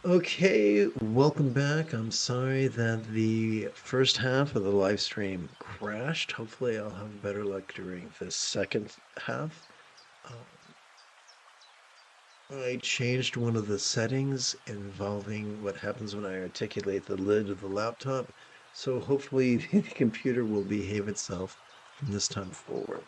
Okay, welcome back. I'm sorry that the first half of the live stream crashed. Hopefully, I'll have better luck during the second half. Um, I changed one of the settings involving what happens when I articulate the lid of the laptop, so hopefully the computer will behave itself from this time forward.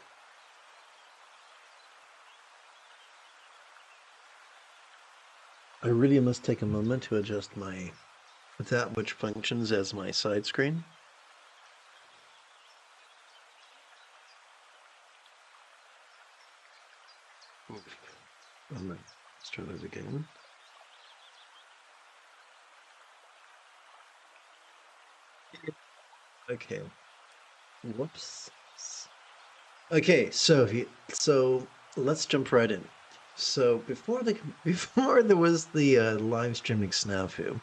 I really must take a moment to adjust that which functions as my side screen. Let's try that again. Okay. Whoops. Okay, so let's jump right in. So before there was the live streaming snafu,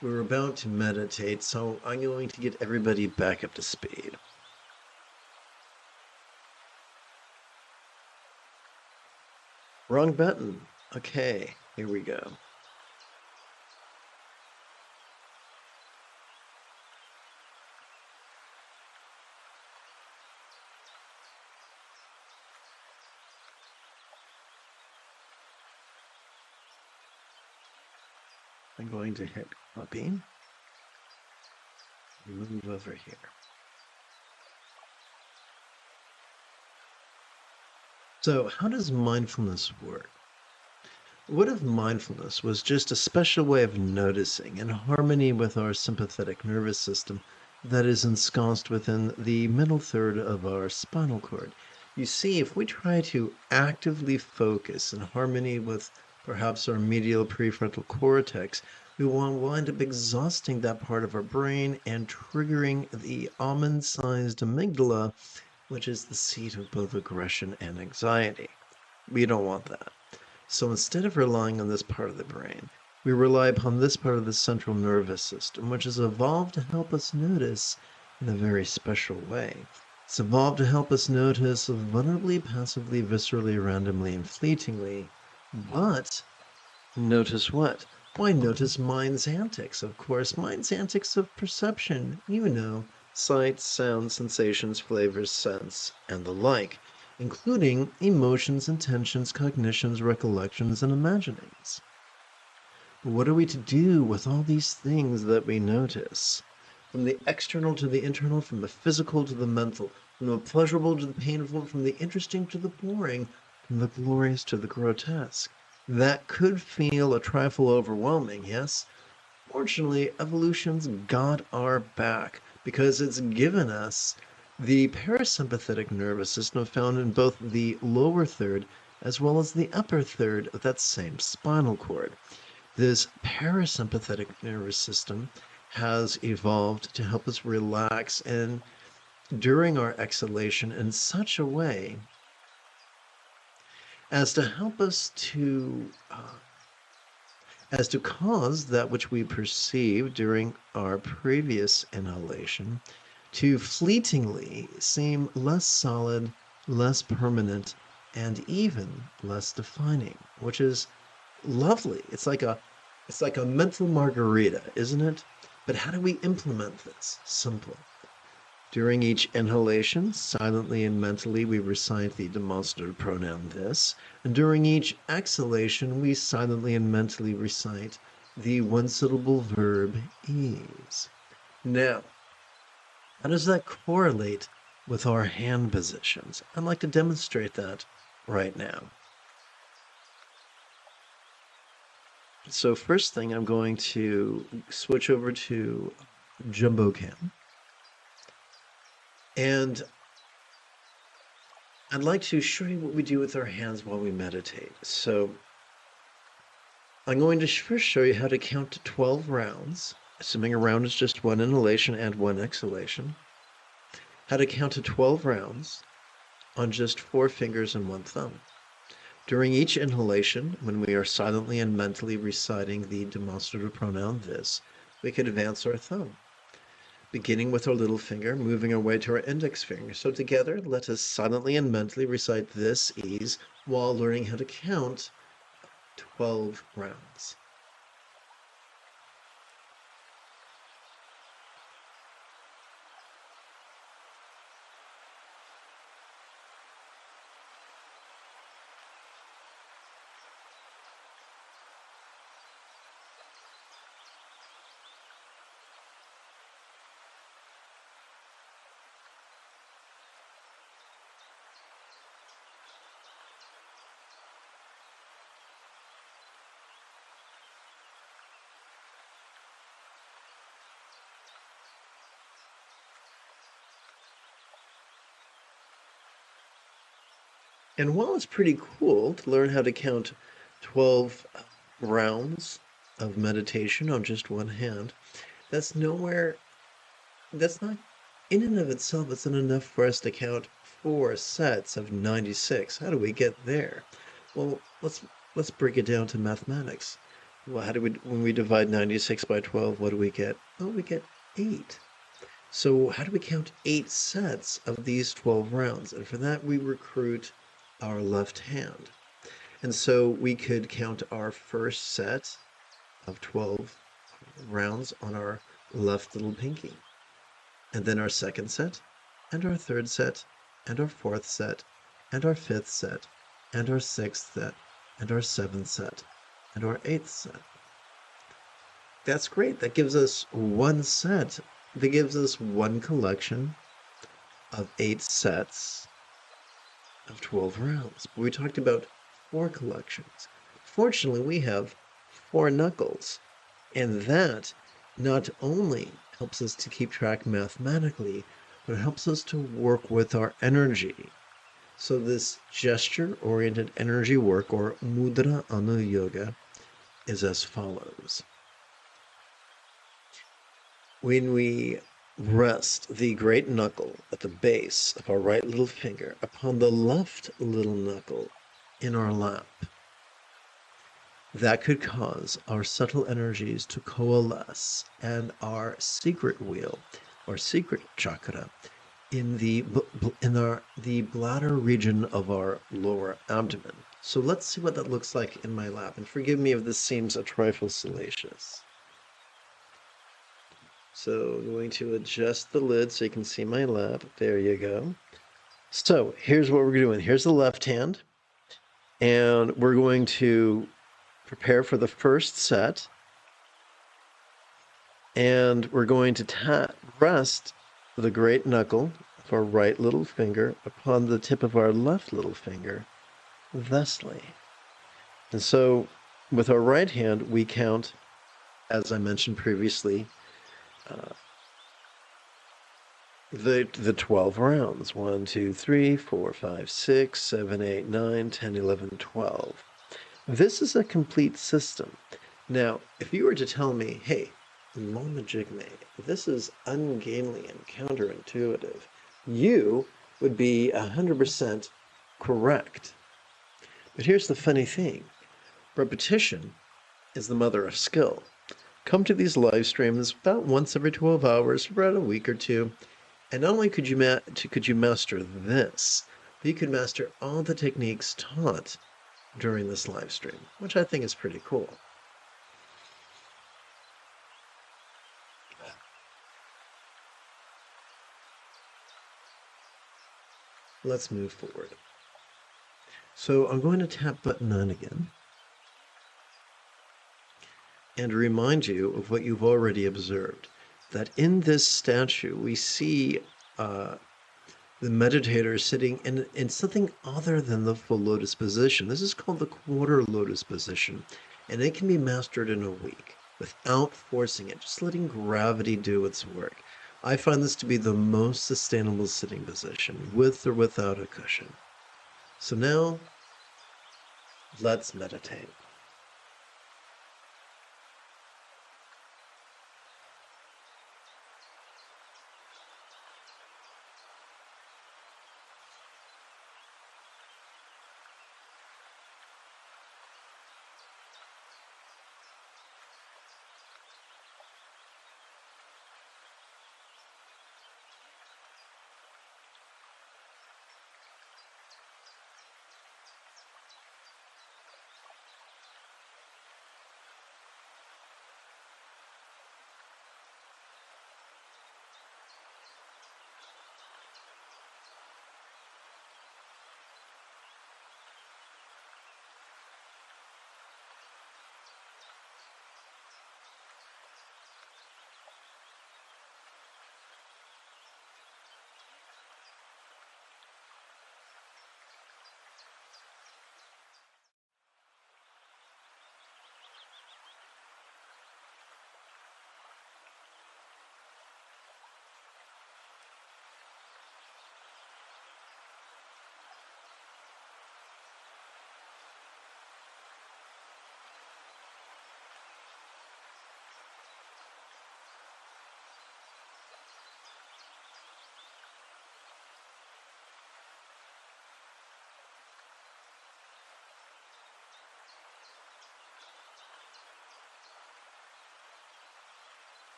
we were about to meditate. So I'm going to get everybody back up to speed. Wrong button. Okay, here we go. I'm going to hit copy. Move over here. So how does mindfulness work? What if mindfulness was just a special way of noticing in harmony with our sympathetic nervous system that is ensconced within the middle third of our spinal cord? You see, if we try to actively focus in harmony with perhaps our medial prefrontal cortex, we will wind up exhausting that part of our brain and triggering the almond-sized amygdala, which is the seat of both aggression and anxiety. We don't want that. So instead of relying on this part of the brain, we rely upon this part of the central nervous system, which has evolved to help us notice in a very special way. It's evolved to help us notice vulnerably, passively, viscerally, randomly, and fleetingly. But notice what? Why, notice mind's antics, of course, mind's antics of perception, sight, sound, sensations, flavors, scents, and the like, including emotions, intentions, cognitions, recollections, and imaginings. But what are we to do with all these things that we notice? From the external to the internal, from the physical to the mental, from the pleasurable to the painful, from the interesting to the boring, from the glorious to the grotesque. That could feel a trifle overwhelming, yes? Fortunately, evolution's got our back because it's given us the parasympathetic nervous system found in both the lower third as well as the upper third of that same spinal cord. This parasympathetic nervous system has evolved to help us relax and during our exhalation in such a way as to help us as to cause that which we perceive during our previous inhalation to fleetingly seem less solid, less permanent, and even less defining, which is lovely. It's like a mental margarita, isn't it? But how do we implement this? Simple. During each inhalation, silently and mentally, we recite the demonstrative pronoun this, and during each exhalation, we silently and mentally recite the one-syllable verb ease. Now, how does that correlate with our hand positions? I'd like to demonstrate that right now. So first thing, I'm going to switch over to Jumbo Cam. And I'd like to show you what we do with our hands while we meditate. So I'm going to first show you how to count to 12 rounds, assuming a round is just one inhalation and one exhalation. How to count to 12 rounds on just 4 fingers and 1 thumb. During each inhalation, when we are silently and mentally reciting the demonstrative pronoun this, we can advance our thumb, beginning with our little finger, moving our way to our index finger. So together, let us silently and mentally recite this ease while learning how to count 12 rounds. And while it's pretty cool to learn how to count 12 rounds of meditation on just one hand, that's nowhere, that's not in and of itself, it's not enough for us to count 4 sets of 96. How do we get there? Well, let's break it down to mathematics. Well, how do we, when we divide 96 by 12, what do we get? Oh, we get 8. So how do we count 8 sets of these 12 rounds? And for that, we recruit our left hand. And so we could count our first set of 12 rounds on our left little pinky, and then our second set, and our third set, and our fourth set, and our fifth set, and our sixth set, and our seventh set, and our eighth set. That's great. That gives us one set. That gives us one collection of 8 sets of 12 rounds. But we talked about 4 collections. Fortunately, we have 4 knuckles, and that not only helps us to keep track mathematically, but it helps us to work with our energy. So this gesture-oriented energy work, or mudra anu yoga, is as follows. When we rest the great knuckle at the base of our right little finger upon the left little knuckle in our lap, that could cause our subtle energies to coalesce and our secret wheel, or secret chakra, in the bladder region of our lower abdomen. So let's see what that looks like in my lap. And forgive me if this seems a trifle salacious. So I'm going to adjust the lid so you can see my lap. There you go. So here's what we're doing. Here's the left hand. And we're going to prepare for the first set. And we're going to rest the great knuckle of our right little finger upon the tip of our left little finger, thusly. And so with our right hand, we count, as I mentioned previously, the 12 rounds. 1, 2, 3, 4, 5, 6, 7, 8, 9, 10, 11, 12. This is a complete system. Now, if you were to tell me, hey, Lama Jigme, this is ungainly and counterintuitive, you would be 100% correct. But here's the funny thing. Repetition is the mother of skill. Come to these live streams about once every 12 hours for about a week or two, and not only could you master this, but you could master all the techniques taught during this live stream, which I think is pretty cool. Let's move forward. So I'm going to tap button 9 again and remind you of what you've already observed, that in this statue we see the meditator sitting in something other than the full lotus position. This is called the quarter lotus position, and it can be mastered in a week without forcing it, just letting gravity do its work. I find this to be the most sustainable sitting position, with or without a cushion. So now, let's meditate.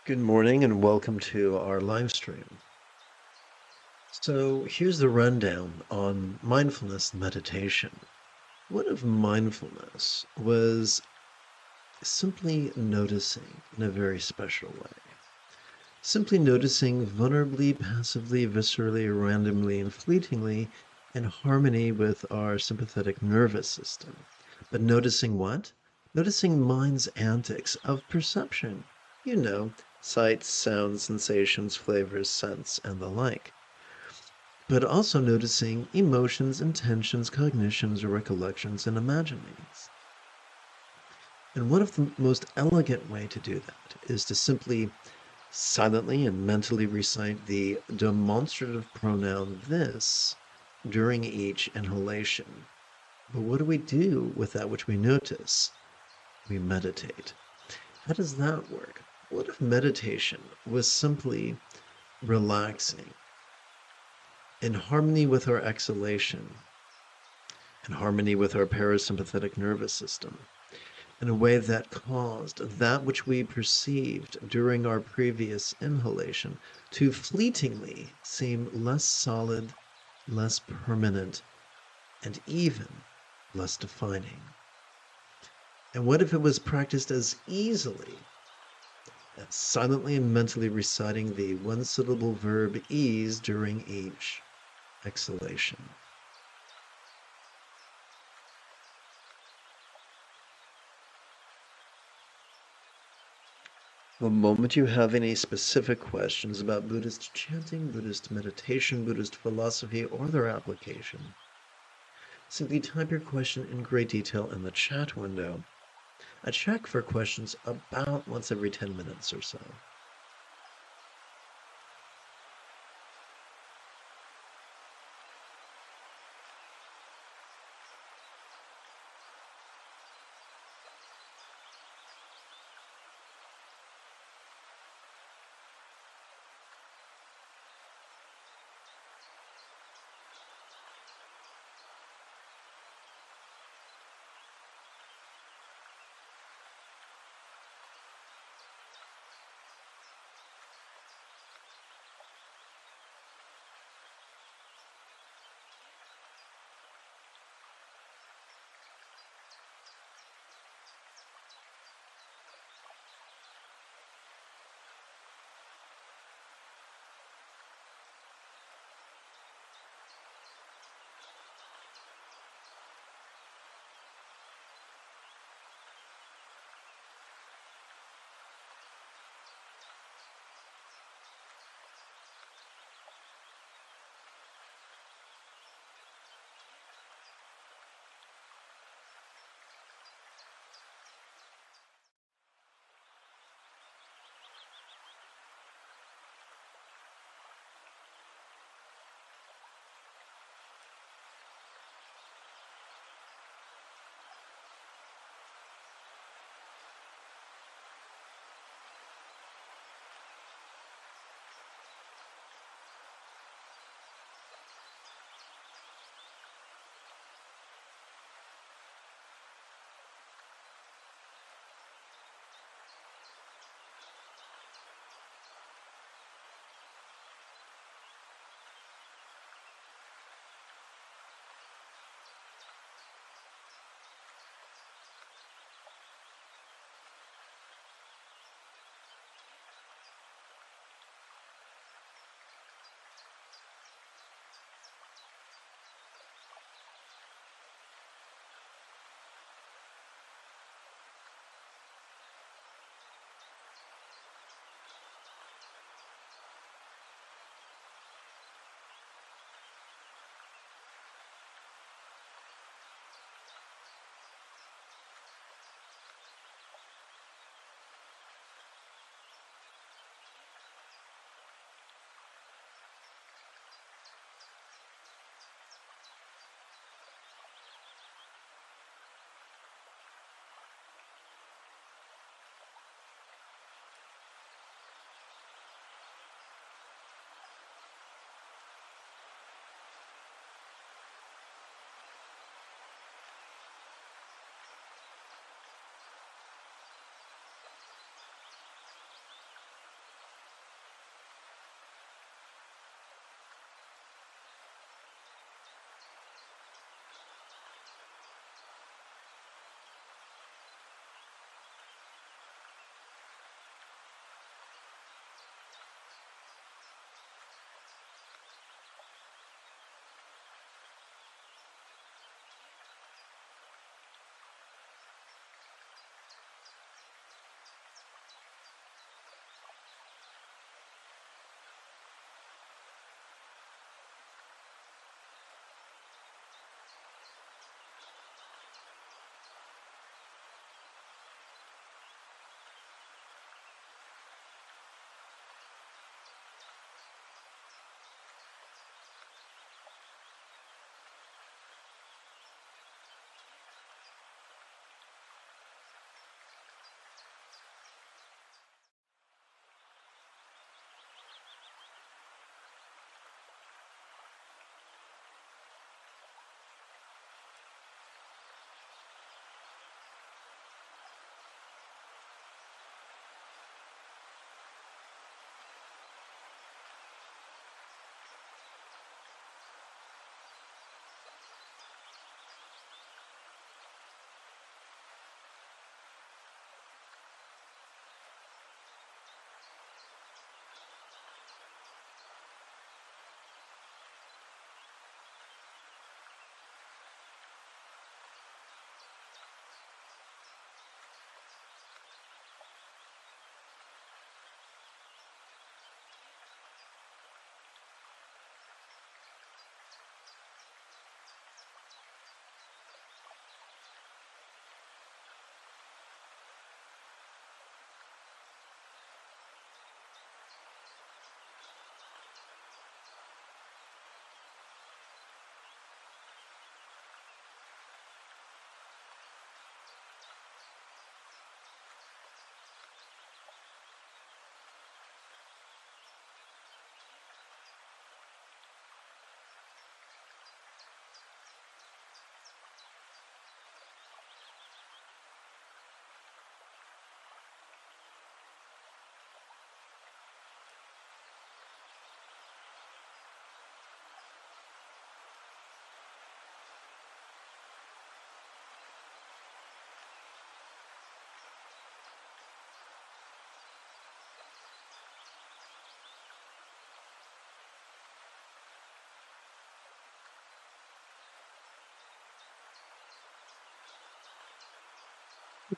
Good morning and welcome to our live stream. So here's the rundown on mindfulness meditation. What if mindfulness was simply noticing in a very special way? Simply noticing vulnerably, passively, viscerally, randomly, and fleetingly in harmony with our sympathetic nervous system. But noticing what? Noticing mind's antics of perception. You know, sights, sounds, sensations, flavors, scents, and the like. But also noticing emotions, intentions, cognitions, recollections, and imaginings. And one of the most elegant way to do that is to simply silently and mentally recite the demonstrative pronoun this during each inhalation. But what do we do with that which we notice? We meditate. How does that work? What if meditation was simply relaxing in harmony with our exhalation, in harmony with our parasympathetic nervous system, in a way that caused that which we perceived during our previous inhalation to fleetingly seem less solid, less permanent, and even less defining? And what if it was practiced as easily as silently and mentally reciting the one-syllable verb ease during each exhalation? The moment you have any specific questions about Buddhist chanting, Buddhist meditation, Buddhist philosophy, or their application, simply type your question in great detail in the chat window. I check for questions about once every 10 minutes or so.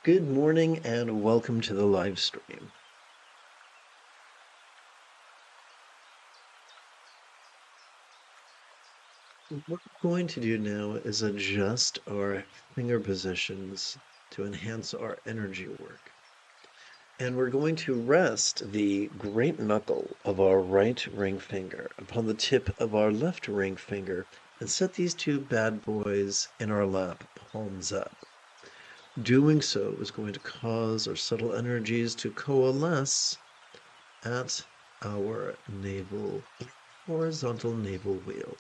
Good morning and welcome to the live stream. What we're going to do now is adjust our finger positions to enhance our energy work. And we're going to rest the great knuckle of our right ring finger upon the tip of our left ring finger and set these two bad boys in our lap, palms up. Doing so is going to cause our subtle energies to coalesce at our navel, horizontal navel wheel.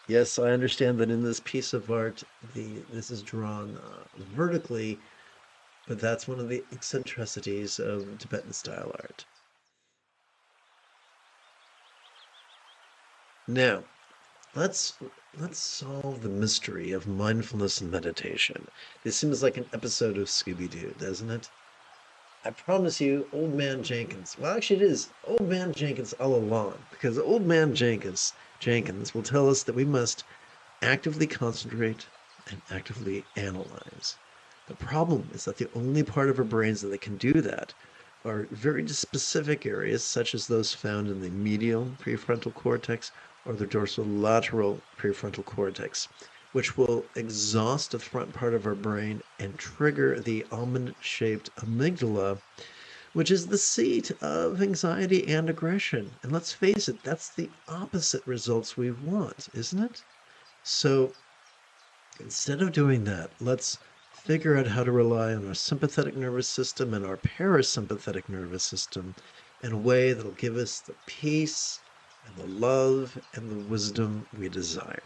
Yes, I understand that in this piece of art, this is drawn vertically, but that's one of the eccentricities of Tibetan style art. Now, let's solve the mystery of mindfulness and meditation. This seems like an episode of Scooby-Doo, doesn't it? I promise you, Old Man Jenkins. Well, actually, it is Old Man Jenkins all along, because Old Man Jenkins will tell us that we must actively concentrate and actively analyze. The problem is that the only part of our brains that can do that are very specific areas, such as those found in the medial prefrontal cortex or the dorsolateral prefrontal cortex, which will exhaust the front part of our brain and trigger the almond-shaped amygdala, which is the seat of anxiety and aggression. And let's face it, that's the opposite results we want, isn't it? So instead of doing that, let's figure out how to rely on our sympathetic nervous system and our parasympathetic nervous system in a way that'll give us the peace and the love and the wisdom we desire.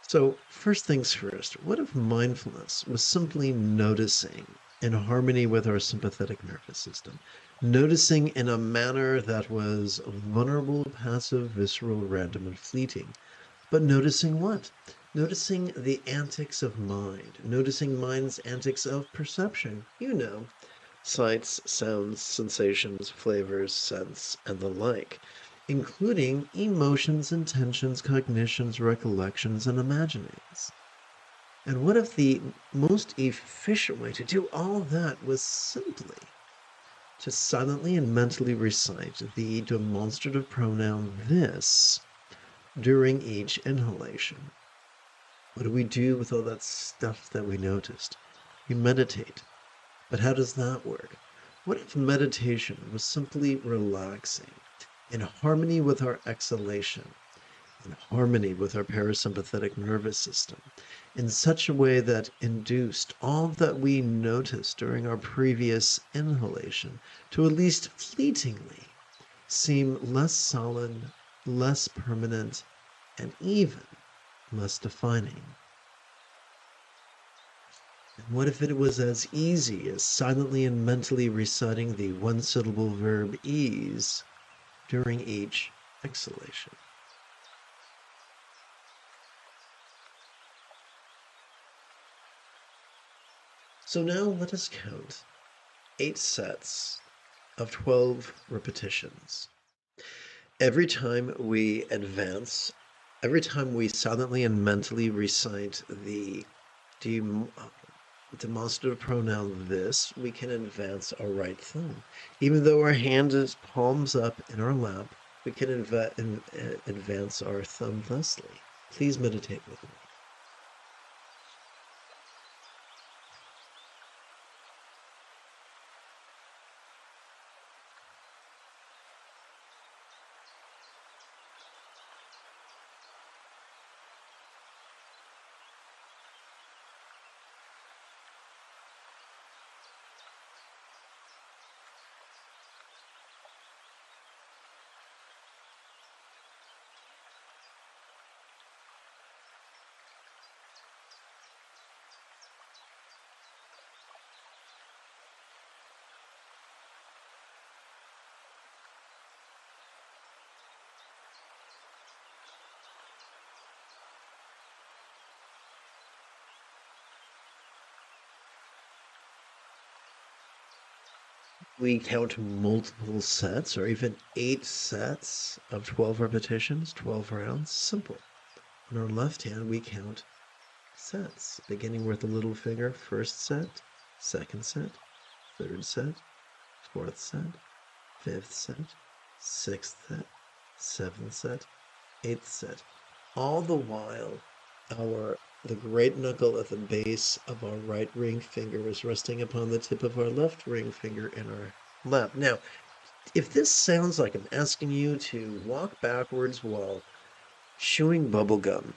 So first things first, what if mindfulness was simply noticing in harmony with our sympathetic nervous system? Noticing in a manner that was vulnerable, passive, visceral, random, and fleeting. But noticing what? Noticing the antics of mind, noticing mind's antics of perception. You know, sights, sounds, sensations, flavors, scents, and the like, including emotions, intentions, cognitions, recollections, and imaginings. And what if the most efficient way to do all that was simply to silently and mentally recite the demonstrative pronoun this during each inhalation? What do we do with all that stuff that we noticed? We meditate. But how does that work? What if meditation was simply relaxing, in harmony with our exhalation, in harmony with our parasympathetic nervous system, in such a way that induced all that we noticed during our previous inhalation to at least fleetingly seem less solid, less permanent, and even less defining? And what if it was as easy as silently and mentally reciting the one-syllable verb ease during each exhalation? So now let us count 8 sets of 12 repetitions. Every time we advance, every time we silently and mentally recite the demonstrative pronoun this, we can advance our right thumb. Even though our hand is palms up in our lap, we can advance our thumb thusly. Please meditate with me. We count multiple sets or even 8 sets of 12 repetitions, 12 rounds. Simple. On our left hand, we count sets, beginning with the little finger, first set, second set, third set, fourth set, fifth set, sixth set, seventh set, eighth set. All the while, the great knuckle at the base of our right ring finger is resting upon the tip of our left ring finger in our left. Now, if this sounds like I'm asking you to walk backwards while chewing bubble gum,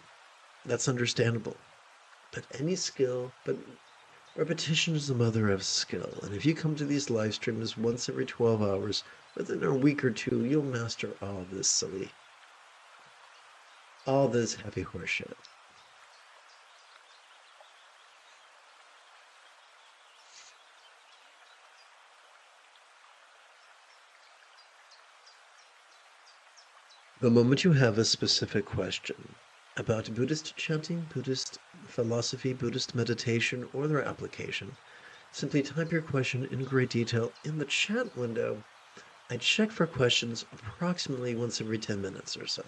that's understandable. But repetition is the mother of skill. And if you come to these live streams once every 12 hours, within a week or two, you'll master all this happy horse shit. The moment you have a specific question about Buddhist chanting, Buddhist philosophy, Buddhist meditation, or their application, simply type your question in great detail in the chat window. I check for questions approximately once every 10 minutes or so.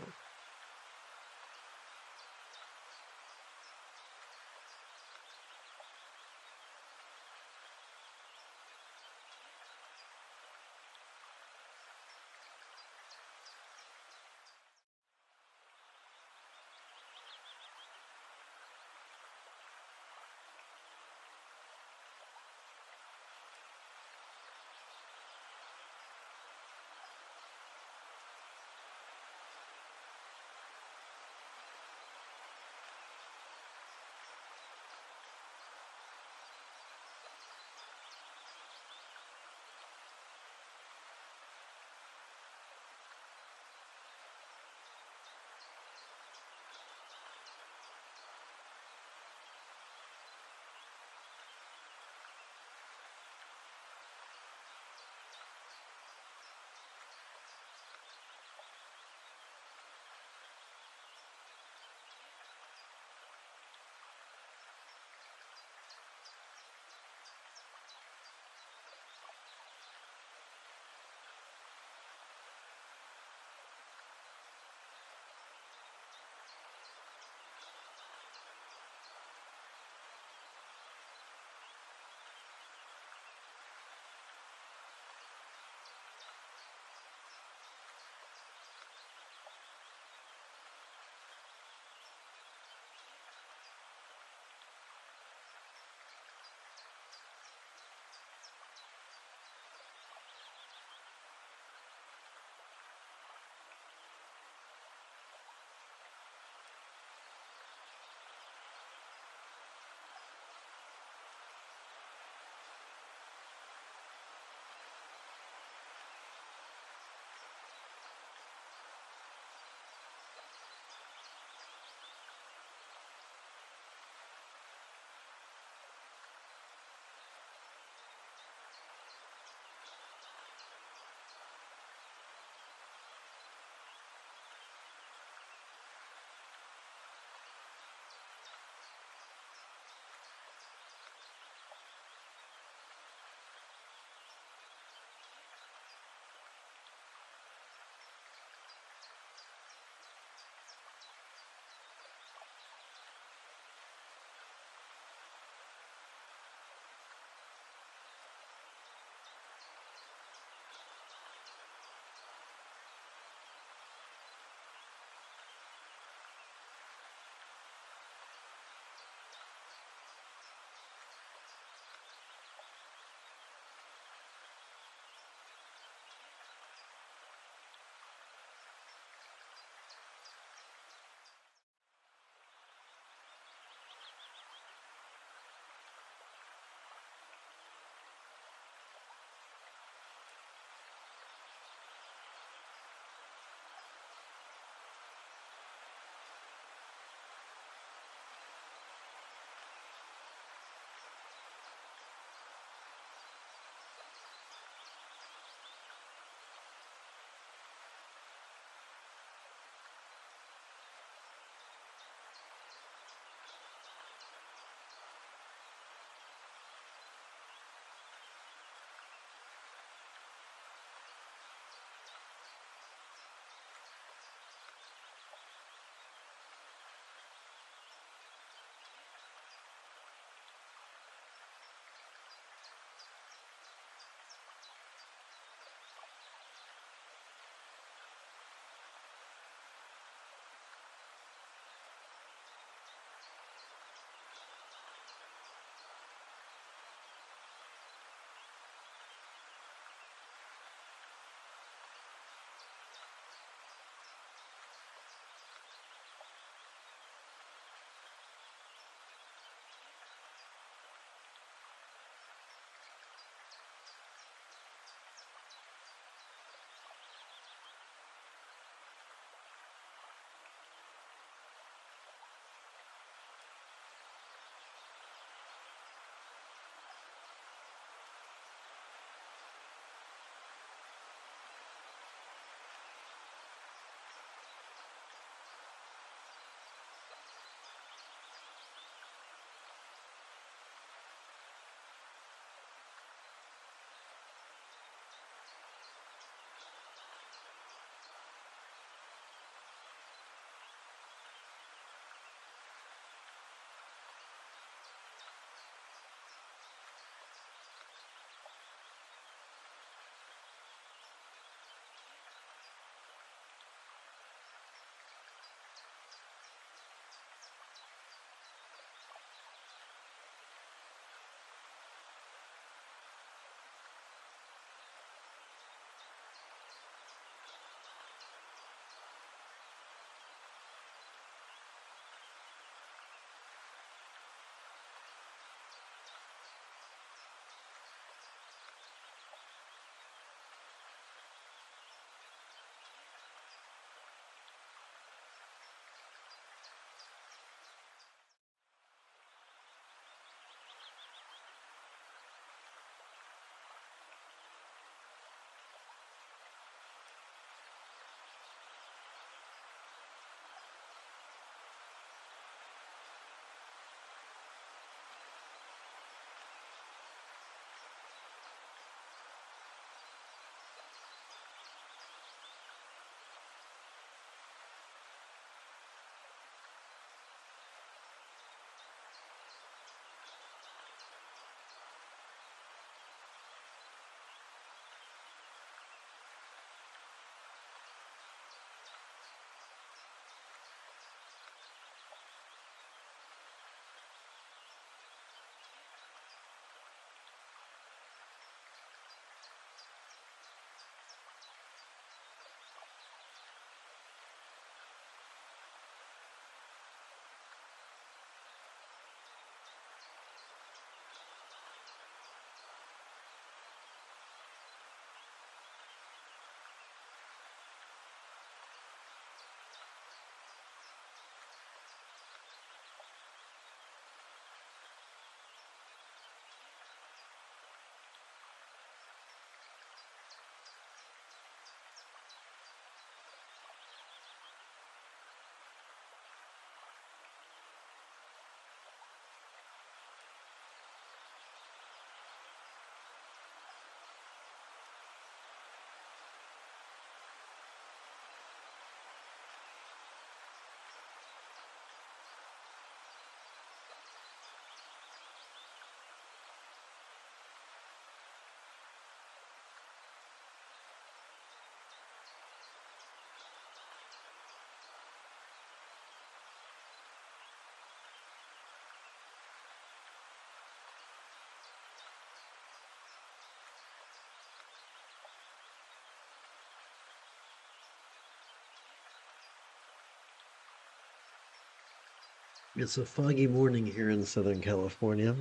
It's a foggy morning here in Southern California.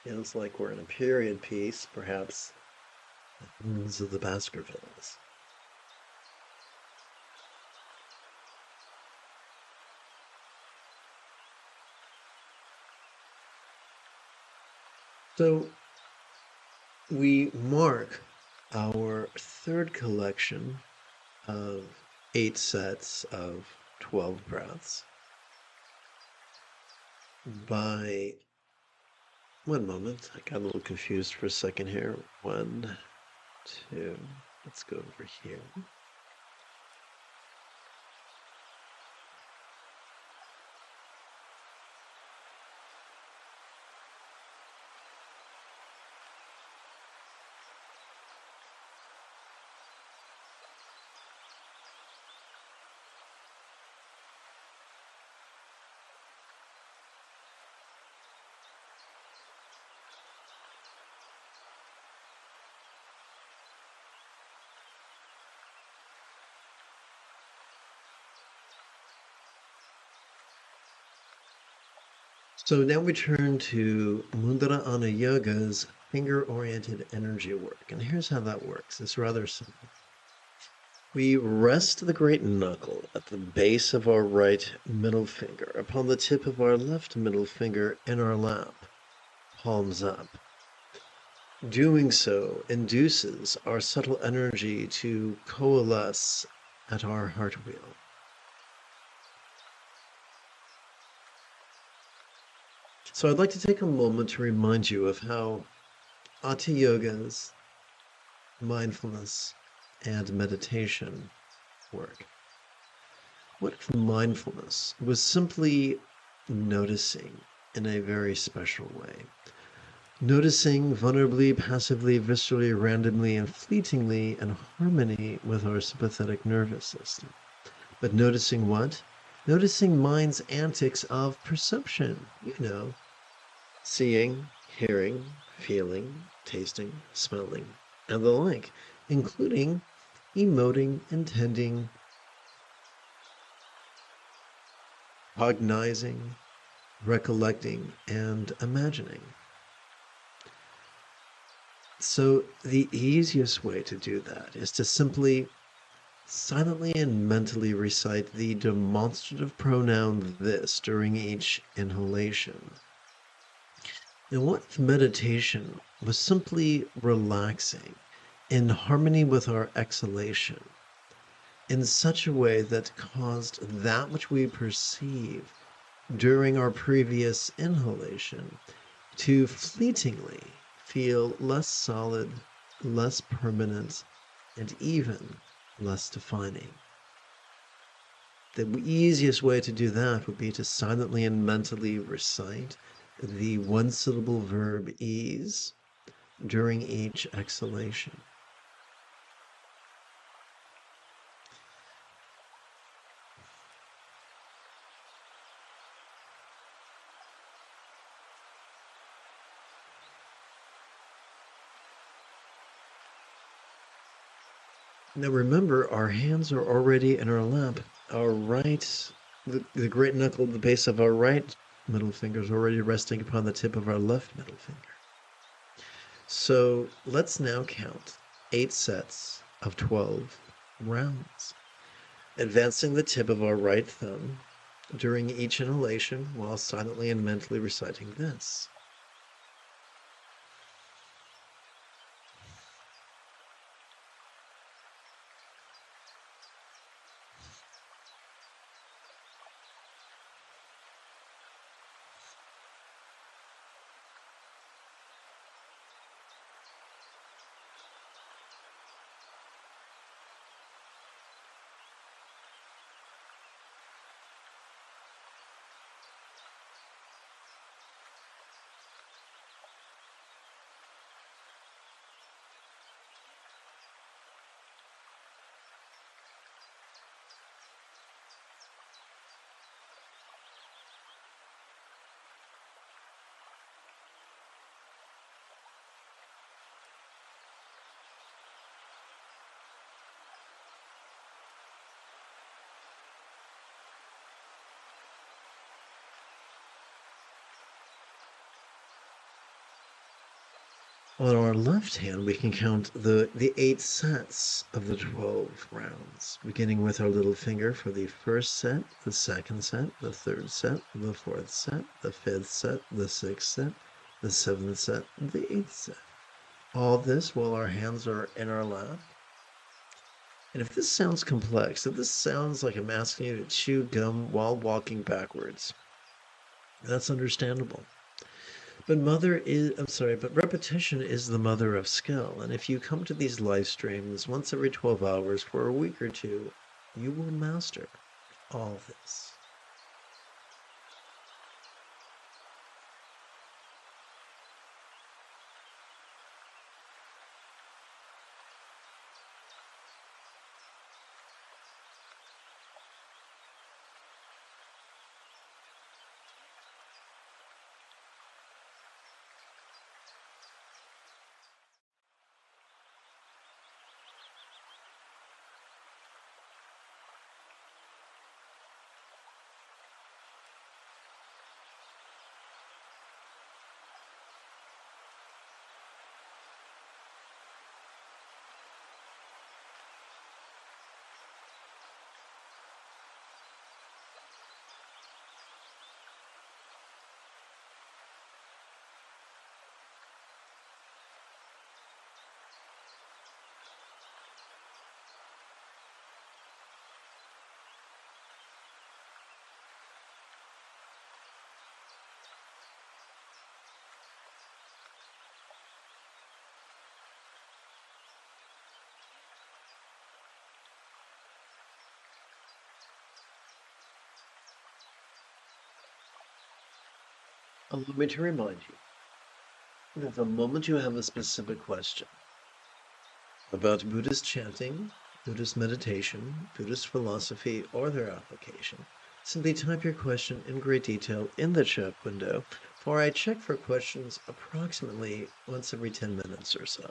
Feels like we're in a period piece, perhaps the hymns of the Baskervilles. So we mark our third collection of 8 sets of 12 breaths by one moment. I got a little confused for a second here. 1, 2, let's go over here. So now we turn to Mudra Ana Yoga's finger-oriented energy work. And here's how that works. It's rather simple. We rest the great knuckle at the base of our right middle finger upon the tip of our left middle finger in our lap, palms up. Doing so induces our subtle energy to coalesce at our heart wheel. So I'd like to take a moment to remind you of how Hatha Yoga's mindfulness and meditation work. What if mindfulness was simply noticing in a very special way? Noticing vulnerably, passively, viscerally, randomly, and fleetingly in harmony with our sympathetic nervous system. But noticing what? Noticing mind's antics of perception, seeing, hearing, feeling, tasting, smelling, and the like, including emoting, intending, cognizing, recollecting, and imagining. So the easiest way to do that is to simply silently and mentally recite the demonstrative pronoun this during each inhalation. And what if meditation was simply relaxing in harmony with our exhalation in such a way that caused that which we perceive during our previous inhalation to fleetingly feel less solid, less permanent, and even less defining? The easiest way to do that would be to silently and mentally recite the one-syllable verb ease during each exhalation. Now remember, our hands are already in our lap. Our right, the great knuckle at the base of our right middle finger is already resting upon the tip of our left middle finger. So let's now count 8 sets of 12 rounds, advancing the tip of our right thumb during each inhalation while silently and mentally reciting this. On our left hand, we can count the 8 sets of the 12 rounds, beginning with our little finger for the first set, the second set, the third set, the fourth set, the fifth set, the sixth set, the seventh set, the eighth set. All this while our hands are in our lap. And if this sounds complex, if this sounds like I'm asking you to chew gum while walking backwards, that's understandable. But repetition is the mother of skill. And if you come to these live streams once every 12 hours for a week or two, you will master all this. Allow me to remind you that the moment you have a specific question about Buddhist chanting, Buddhist meditation, Buddhist philosophy, or their application, simply type your question in great detail in the chat window, for I check for questions approximately once every 10 minutes or so.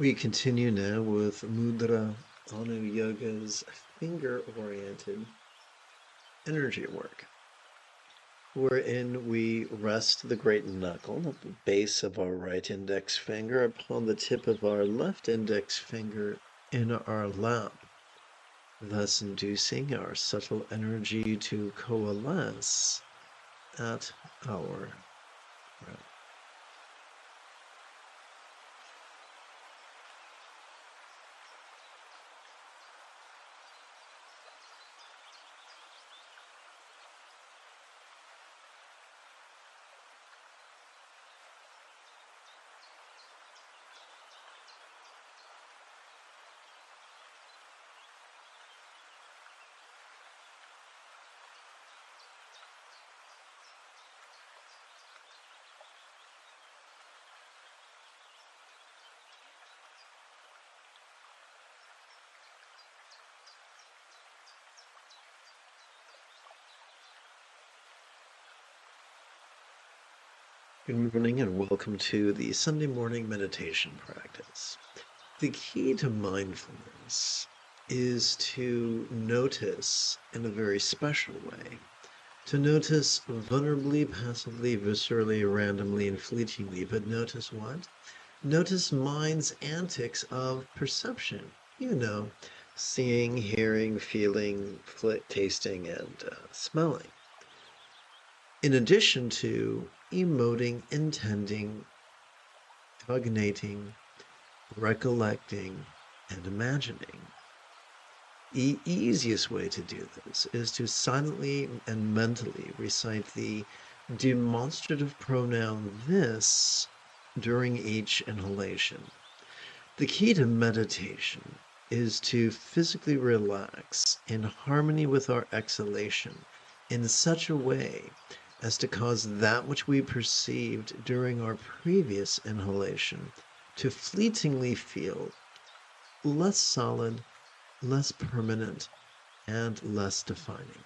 We continue now with Mudra Anu Yoga's finger-oriented energy work, wherein we rest the great knuckle at the base of our right index finger upon the tip of our left index finger in our lap, thus inducing our subtle energy to coalesce at our crown. Good morning and welcome to the Sunday morning meditation practice. The key to mindfulness is to notice in a very special way, to notice vulnerably, passively, viscerally, randomly, and fleetingly, but notice what? Notice mind's antics of perception. Seeing, hearing, feeling, tasting, and smelling. In addition to emoting, intending, cognating, recollecting, and imagining. The easiest way to do this is to silently and mentally recite the demonstrative pronoun this during each inhalation. The key to meditation is to physically relax in harmony with our exhalation in such a way as to cause that which we perceived during our previous inhalation to fleetingly feel less solid, less permanent, and less defining.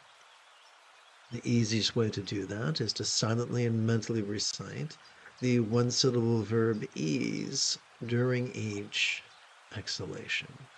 The easiest way to do that is to silently and mentally recite the one-syllable verb ease during each exhalation.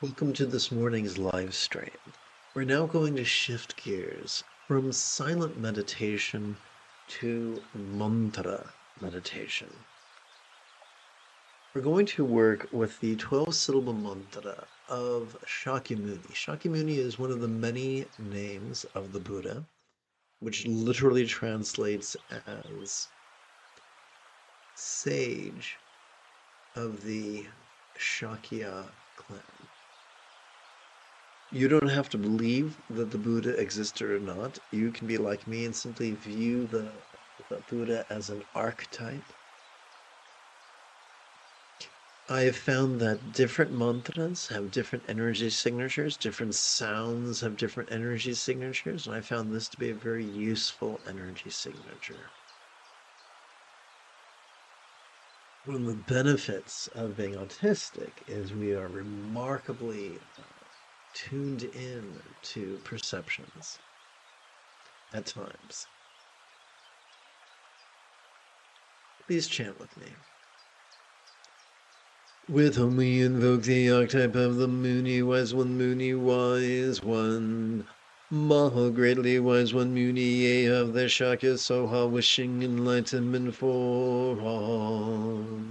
Welcome to this morning's live stream. We're now going to shift gears from silent meditation to mantra meditation. We're going to work with the 12-syllable mantra of Shakyamuni. Shakyamuni is one of the many names of the Buddha, which literally translates as sage of the Shakya clan. You don't have to believe that the Buddha existed or not. You can be like me and simply view the Buddha as an archetype. I have found that different mantras have different energy signatures, different sounds have different energy signatures, and I found this to be a very useful energy signature. One of the benefits of being autistic is we are remarkably tuned in to perceptions at times. Please chant with me. With whom we invoke the archetype of the Muni, wise one, Maha, greatly wise one, Muni, ye of the Shakya Soha, wishing enlightenment for all.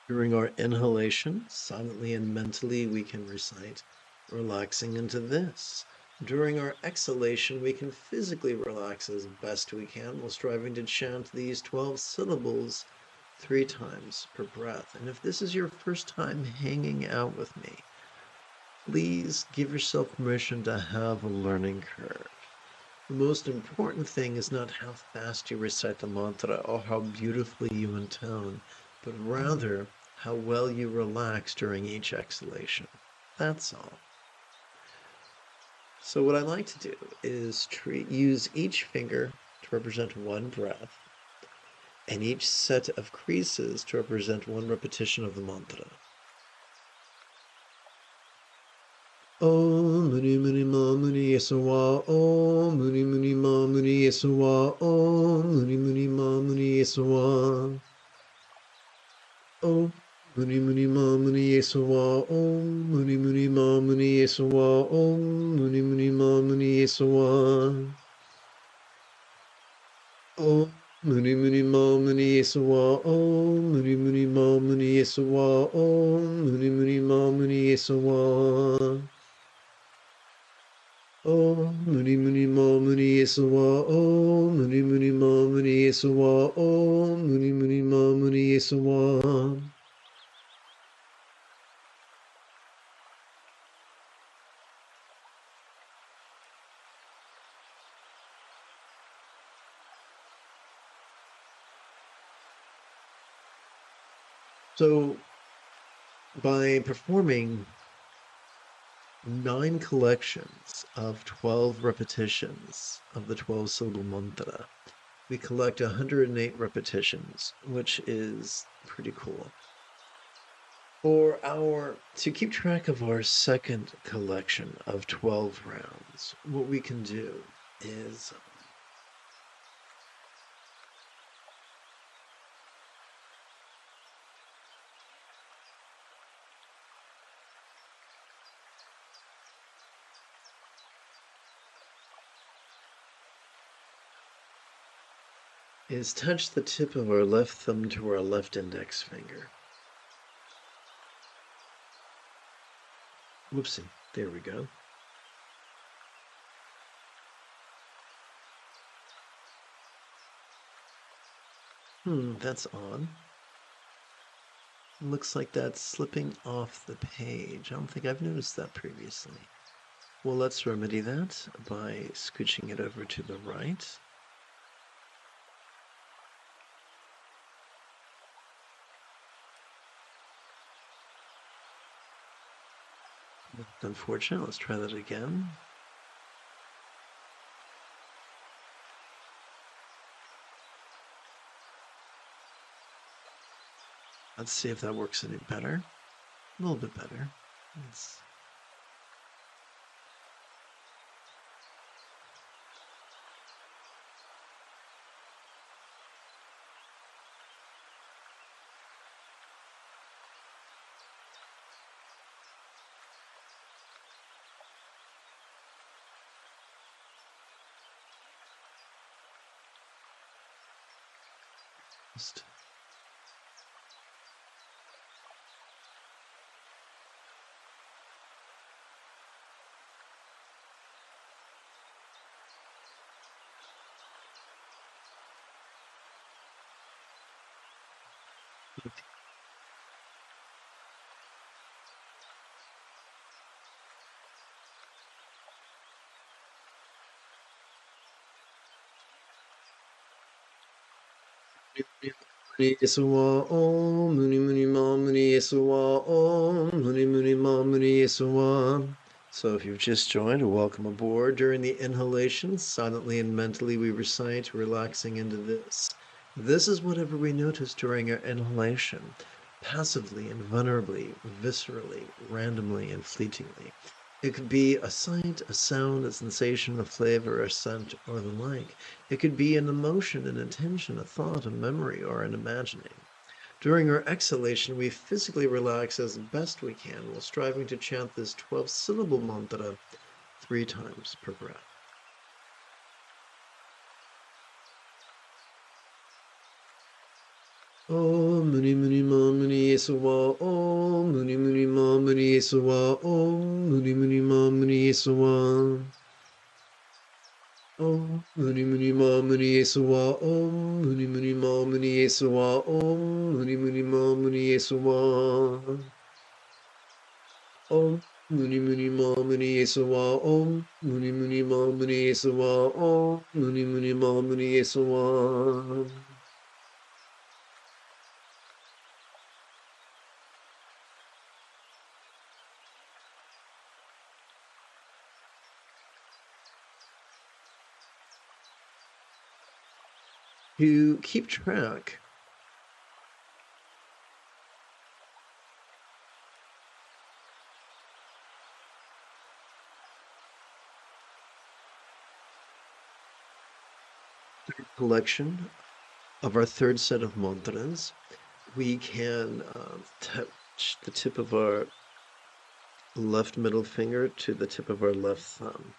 During our inhalation, silently and mentally, we can recite, relaxing into this. During our exhalation, we can physically relax as best we can while striving to chant these 12 syllables 3 times per breath. And if this is your first time hanging out with me, please give yourself permission to have a learning curve. The most important thing is not how fast you recite the mantra or how beautifully you intone, but rather how well you relax during each exhalation. That's all. So what I like to do is use each finger to represent one breath and each set of creases to represent one repetition of the mantra. Om Muni Muni Ma Muni Yesawa, Om Muni Muni Ma Muni Yesawa, Om Muni Muni Ma Muni Yesawa, Om Muni Muni Ma Muni Yesawa, Om Muni Muni Ma Muni Yesawa, Om Muni Muni Ma Muni Yesawa, Om Muni Muni Ma Muni Yesawa, Om Muni Muni Ma Muni Yesawa, Om Muni Muni Ma Muni Yesawa, Om Muni Muni Ma Muni Yesawa, Om Muni Muni Ma Muni Yesawa, Om Muni Muni Ma Muni Yesawa. So, by performing 9 collections of 12 repetitions of the 12-syllable mantra, we collect 108 repetitions, which is pretty cool. To keep track of our second collection of 12 rounds, what we can do is touch the tip of our left thumb to our left index finger. Whoopsie, there we go. That's odd. Looks like that's slipping off the page. I don't think I've noticed that previously. Well, let's remedy that by scooching it over to the right. Unfortunate. Let's try that again. Let's see if that works any better. A little bit better. Yeswa Om, Muni Muni Ma Muni Yeswa Om, Muni Muni Ma Muni Yeswa. So if you've just joined, welcome aboard. During the inhalation, silently and mentally we recite, relaxing into this. This is whatever we notice during our inhalation, passively and vulnerably, viscerally, randomly and fleetingly. It could be a sight, a sound, a sensation, a flavor, a scent, or the like. It could be an emotion, an intention, a thought, a memory, or an imagining. During our exhalation, we physically relax as best we can while striving to chant this 12-syllable mantra 3 times per breath. Om Muni Muni Ma Muni Yeswa Om Muni Muni Ma Muni Yeswa Om Muni Muni Ma Muni Yeswa Om Muni Muni Ma Muni Yeswa Om Muni Muni Ma Muni Yeswa Om Muni Muni Ma Muni Yeswa Om Muni Muni Ma Muni Yeswa Om Muni Muni Ma Muni Yeswa Om Muni Muni Ma Muni Yeswa. To keep track, collection of our third set of mantras, we can touch the tip of our left middle finger to the tip of our left thumb.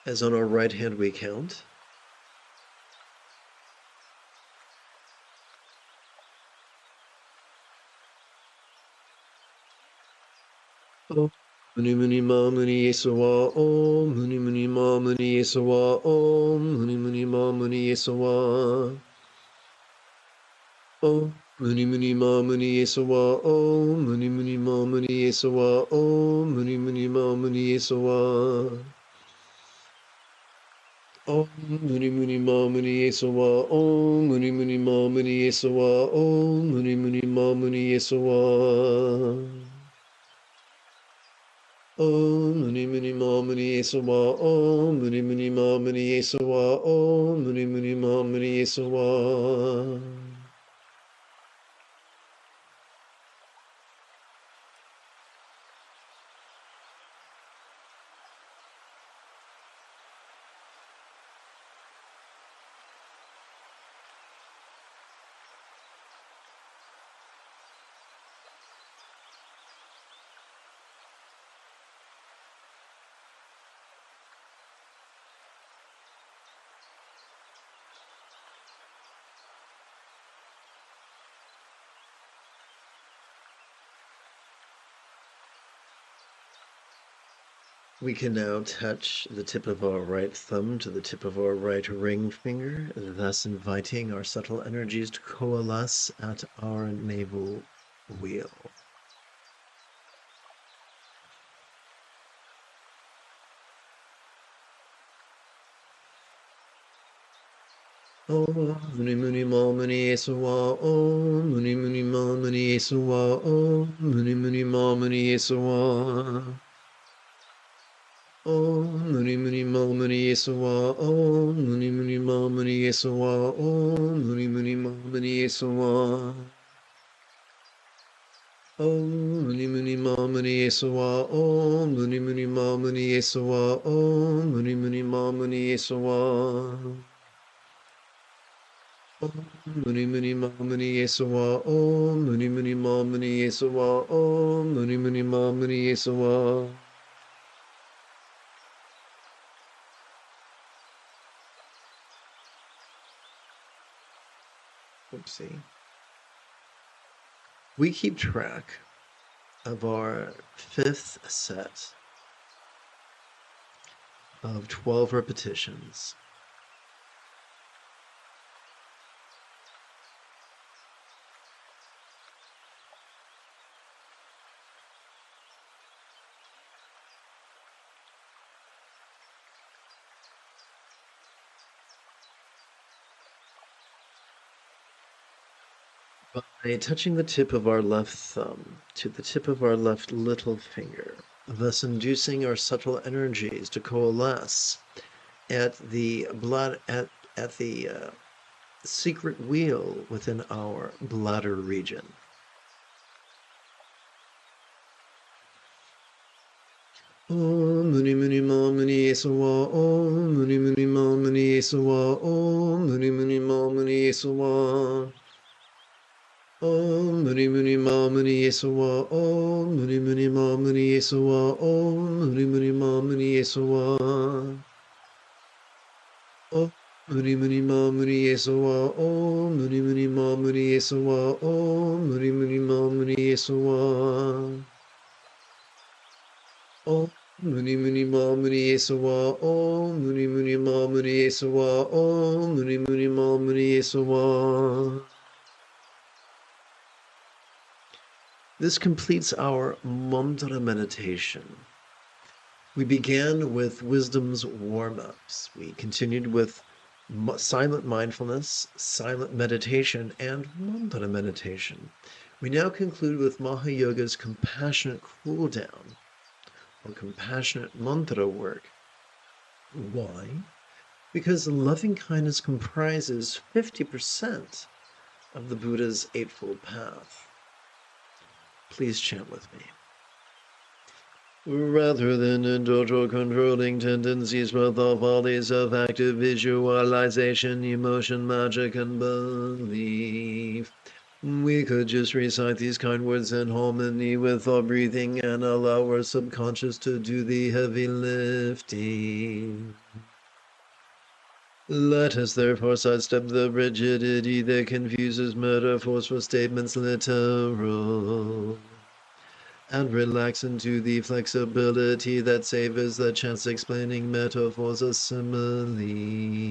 As on our right hand we count. Om Muni Muni Ma Muni Yeswa Om Muni Muni Ma Muni Yeswa Om Muni Muni Ma Muni Yeswa Om Muni Muni Ma Muni Yeswa Om Muni Muni Ma Muni Yeswa Om Muni Muni Ma Muni Yeswa Om Muni Muni Ma Muni Yeswa Om Muni Muni Ma Muni Yeswa Om Muni Muni Ma Muni Yeswa Om Muni Muni Ma Muni Yeswa Om Muni Muni Ma Muni Yeswa Om Muni Muni Ma Muni Yeswa We can now touch the tip of our right thumb to the tip of our right ring finger, thus inviting our subtle energies to coalesce at our navel wheel. Om Muni Muni Ma Muni Yeswa Om Muni Muni Ma Muni Yeswa Om Muni Muni Ma Muni Yeswa Om Muni Muni Ma Muni Yeswa Om Muni Muni Ma Muni Yeswa Om Muni Muni Ma Muni Yeswa Om Muni Muni Ma Muni Yeswa Om Muni Muni Ma Muni Yeswa Om Muni Muni Ma Muni Yeswa Om Muni Muni Ma Muni Yeswa Om Muni Muni Ma Muni Yeswa Om Muni Muni Ma Muni Yeswa Oopsie. We keep track of our 5th set of 12 repetitions. By touching the tip of our left thumb to the tip of our left little finger, thus inducing our subtle energies to coalesce at the secret wheel within our bladder region. Om Muni Muni Ma Muni Esawa, Om Muni Muni Ma Muni Esawa, Om Muni Muni Ma Muni Esawa. Om Muni Muni Ma Muni Esawa, Om Muni Muni Ma Muni Esawa, Om Muni Muni Ma Muni Esawa. Om Muni Muni Ma Muni Esawa, Om Muni Muni Ma Muni Esawa, Om Muni Muni Ma Muni Esawa. Om Muni Muni Ma Muni Esawa, Om Muni Muni Ma Muni Esawa, Om Muni Muni Ma Muni Esawa. This completes our mantra meditation. We began with wisdom's warm-ups. We continued with silent mindfulness, silent meditation, and mantra meditation. We now conclude with Mahayoga's compassionate cool down or compassionate mantra work. Why? Because loving kindness comprises 50% of the Buddha's Eightfold Path. Please chant with me. Rather than indulge or controlling tendencies for thought bodies of active visualization, emotion, magic, and belief, we could just recite these kind words in harmony with our breathing and allow our subconscious to do the heavy lifting. Let us therefore sidestep the rigidity that confuses metaphors for statements literal, and relax into the flexibility that savors the chance explaining metaphors as similes.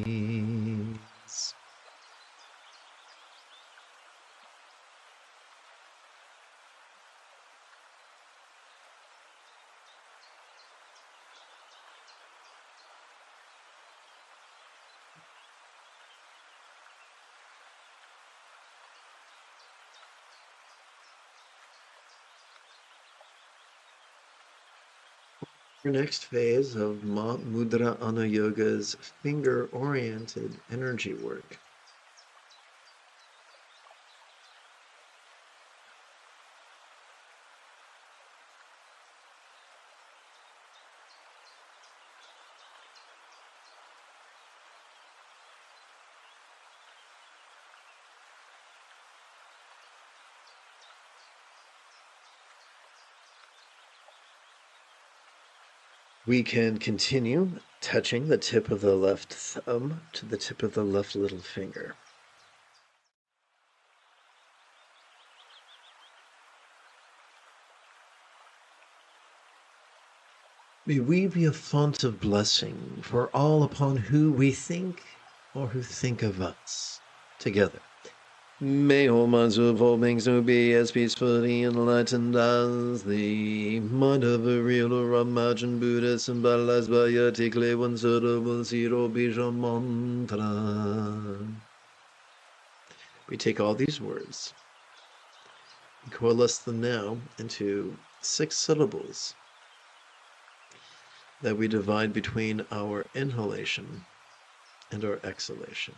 Our next phase of Mudra Ana Yoga's finger-oriented energy work. We can continue touching the tip of the left thumb to the tip of the left little finger. May we be a font of blessing for all upon who we think or who think of us. Together. May all minds of all beings be as peacefully enlightened as the mind of a real or imagined Buddha symbolized by a tickly one suitable zero bija mantra. We take all these words and coalesce them now into 6 syllables that we divide between our inhalation and our exhalation.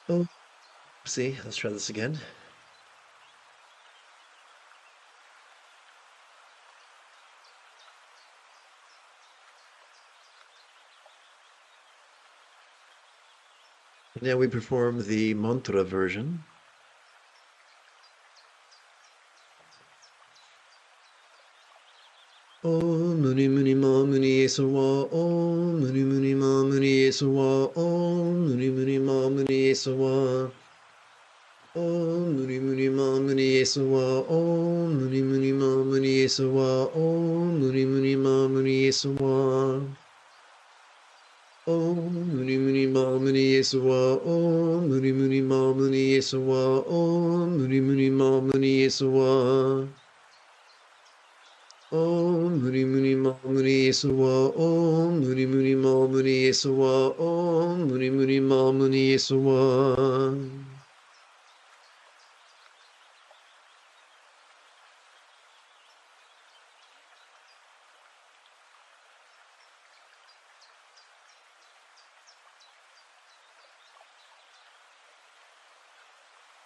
Oh, see, let's try this again. Now we perform the mantra version. Om Muni Muni Ma Muni Esawa, Om Muni Muni Ma Muni Esawa, Om Muni Muni Ma Muni Esawa, Om Muni Muni Ma Muni Esawa, Om Muni Muni Ma Muni Esawa, Om Muni Muni Ma Muni Esawa, Om Muni Muni Ma Muni Esawa, Om Muni Muni Ma Muni Esawa, Om Muni Muni Ma Muni Esawa. Om Muni Muni Ma Muni Esawa, Om Muni Muni Ma Muni Esawa, Om Muni Muni Ma Muni Esawa.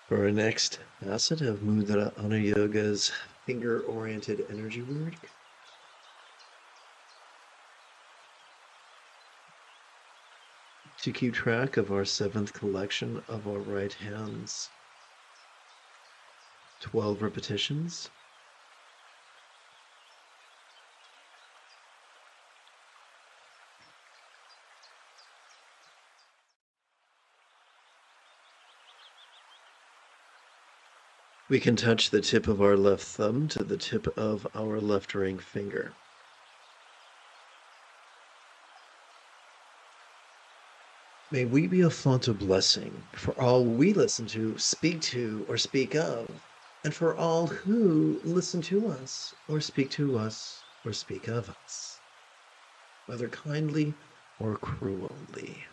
For our next facet of Mudra Ana Yoga's finger-oriented energy work, to keep track of our 7th collection of our right hands, 12 repetitions. We can touch the tip of our left thumb to the tip of our left ring finger. May we be a font of blessing for all we listen to, speak to, or speak of, and for all who listen to us, or speak to us, or speak of us, whether kindly or cruelly.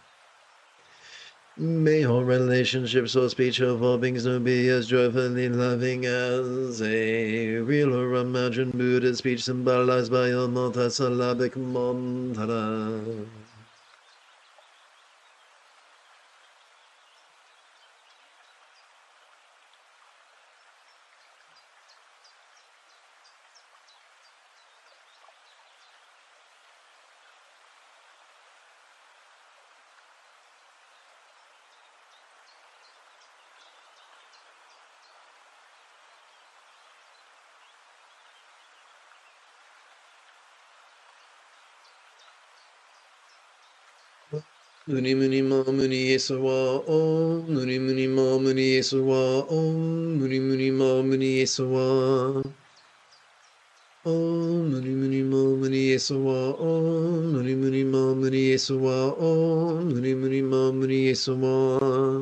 May all relationships or speech of all beings know be as joyfully loving as a real or imagined Buddha speech symbolized by a multisyllabic mantra. Muni Muni Ma Muni Esawa, Om Muni Muni Ma Muni Esawa, Om Muni Muni Ma Muni Esawa, Om Muni Muni Ma Muni Esawa, Om Muni Muni Ma Muni Esawa, Om Muni Muni Ma Muni Esawa,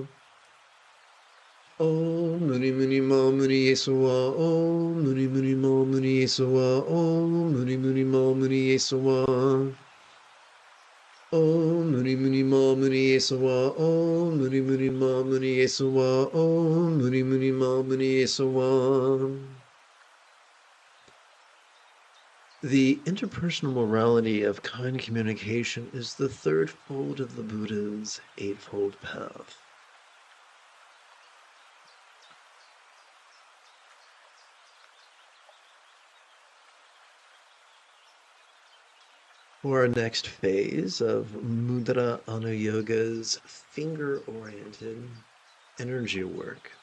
Om Muni Muni Ma Muni Esawa, Om Muni Muni Ma Muni Esawa, Om Muni Muni Ma Muni Esawa. Om Muni Muni Ma Muni Esawa, Om Muni Muni Ma Muni Esawa, Om Muni Muni Ma Muni Esawa. The interpersonal morality of kind communication is the third fold of the Buddha's Eightfold Path. For our next phase of Mudra Ana Yoga's finger-oriented energy work,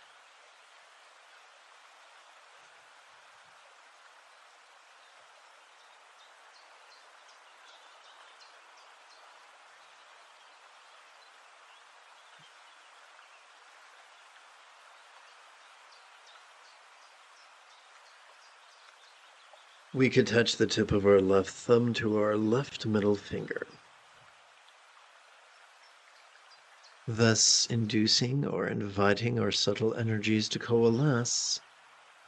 we could touch the tip of our left thumb to our left middle finger, thus inducing or inviting our subtle energies to coalesce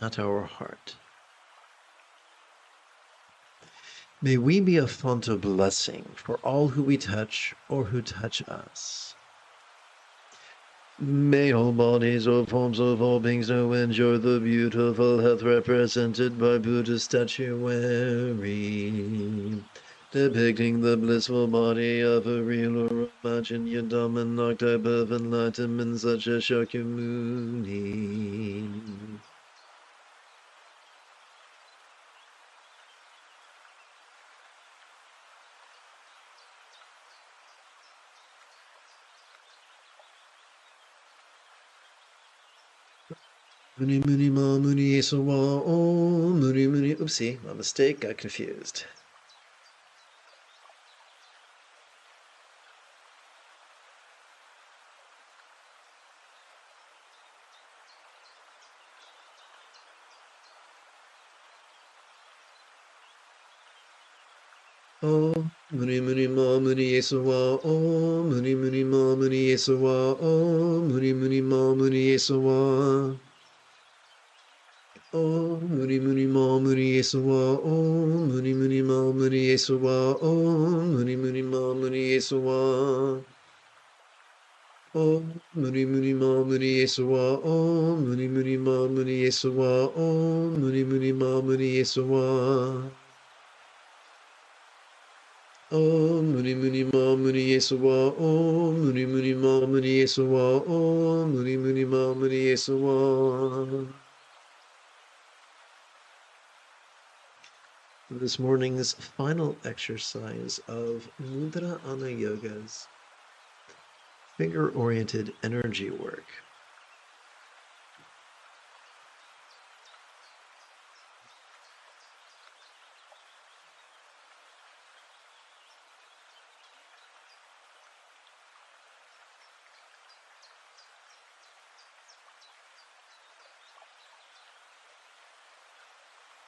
at our heart. May we be a font of blessing for all who we touch or who touch us. May all bodies or forms of all beings know and enjoy the beautiful health represented by Buddha's statuary, depicting the blissful body of a real or imagined Yidam archetype of enlightenment such as Shakyamuni. Muni muni ma muni yeso wa om muni muni. Oopsie, my mistake, got confused. Om muni muni ma muni yeso wa om muni muni ma muni yeso wa om muni muni ma muni yeso wa. Om muni muni ma muni yeso wa om muni muni ma muni yeso wa om muni muni ma muni yeso wa. Om muni muni ma muni yeso wa om muni muni ma muni yeso wa om muni muni ma muni yeso wa. Om muni muni ma muni yeso wa om muni muni ma muni yeso wa om muni muni ma muni yeso wa. This morning's final exercise of Mudra Ana Yoga's finger-oriented energy work.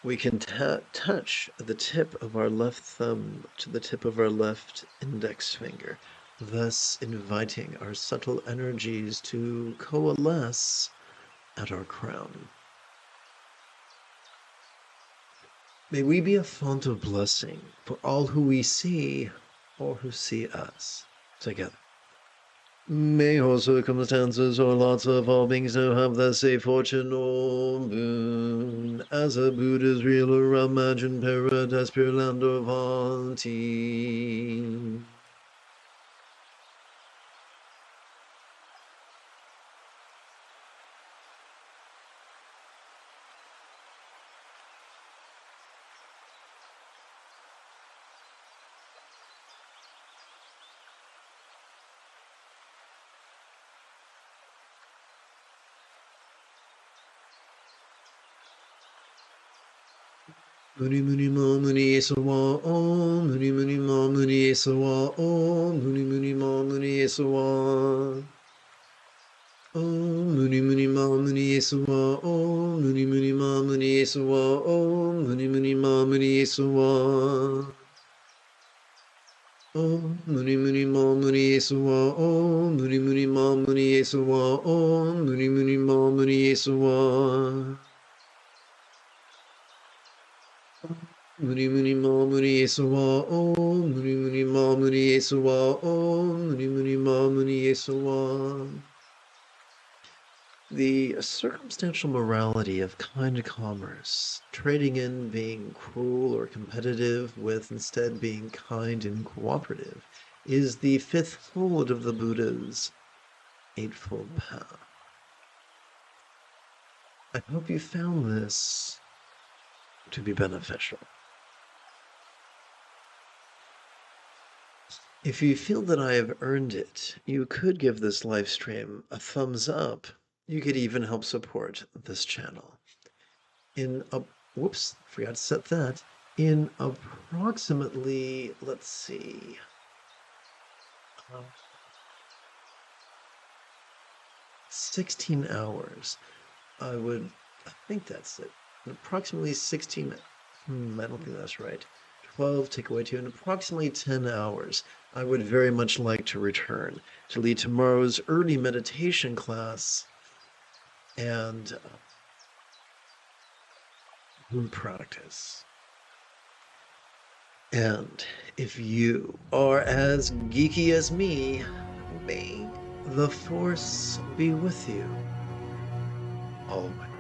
We can touch the tip of our left thumb to the tip of our left index finger, thus inviting our subtle energies to coalesce at our crown. May we be a font of blessing for all who we see or who see us together. May all circumstances or lots of all beings now have the safe fortune or boon, as a Buddha's real or imagined paradise, pure land of Auntie. Muni muni ma muni yeso wa om muni muni ma muni yeso wa om muni muni ma muni yeso wa om muni muni ma muni yeso wa om muni muni ma muni yeso wa om muni muni ma muni yeso wa om muni muni ma muni yeso wa om muni muni ma muni yeso wa om muni muni ma muni yeso wa Muni muni ma muni yeso wa om muni muni ma muni yeso wa om muni muni ma muni yeso wa. The circumstantial morality of kind commerce, trading in being cruel or competitive with instead being kind and cooperative, is the fifth fold of the Buddha's Eightfold Path. I hope you found this to be beneficial. If you feel that I have earned it, you could give this live stream a thumbs up. You could even help support this channel. Whoops, forgot to set that. In approximately, let's see, 16 hours, I think that's it. In approximately 16, I don't think that's right. 12, take away 2, in approximately 10 hours, I would very much like to return to lead tomorrow's early meditation class and group practice. And if you are as geeky as me, may the Force be with you always.